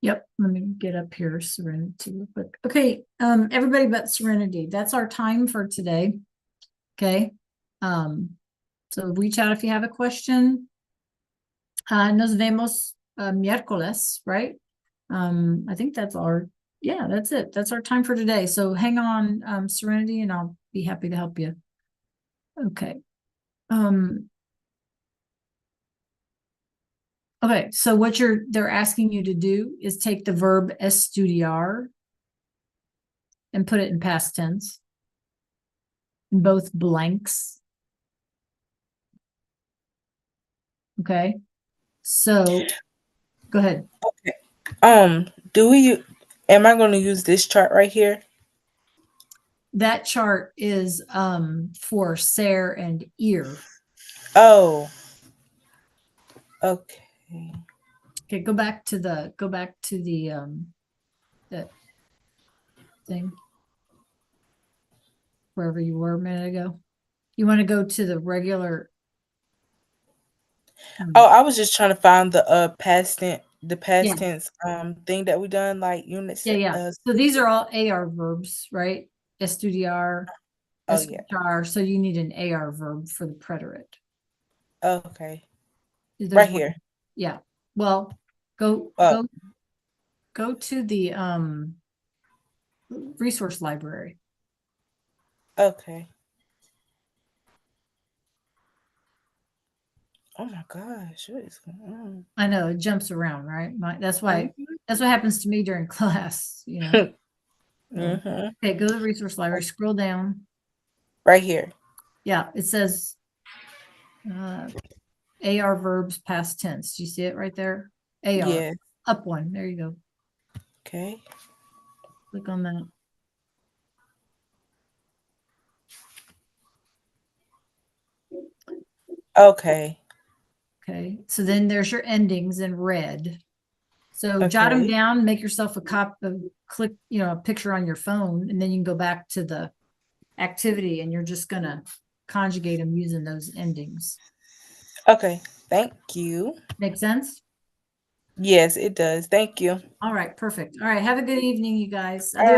Yep, let me get up here, Serenity, real quick. Okay, everybody but Serenity, that's our time for today. Okay, so reach out if you have a question. Nos vemos miércoles, right? I think that's that's it. That's our time for today. So hang on, Serenity, and I'll be happy to help you. Okay. Okay, so what they're asking you to do is take the verb estudiar and put it in past tense in both blanks. Okay, so go ahead. Am I going to use this chart right here? That chart is for ser and ear. Oh. Okay. Okay, go back to the that thing. Wherever you were a minute ago. You want to go to the regular. Oh, I was just trying to find the past tense Yeah. thing that we done, like units. Yeah. So these are all AR verbs, right? Estudiar, Oh, yeah. escuchar. So you need an AR verb for the preterite. Okay. There's Right one- here. Yeah. Well, go to the resource library. Okay. Oh my gosh, what is going on? I know it jumps around, right? That's why Mhm. that's what happens to me during class, you know. Mhm. Okay, go to the resource library, scroll down. Right here. Yeah, it says AR verbs past tense. Do you see it right there? AR. Yeah. Up one. There you go. Okay. Click on that. Okay. Okay. So then there's your endings in red. So jot them Okay. down, make yourself a click, a picture on your phone, and then you can go back to the activity and you're just gonna conjugate them using those endings. Okay. Thank you. Make sense? Yes, it does. Thank you. All right, perfect. All right, have a good evening, you guys. All right.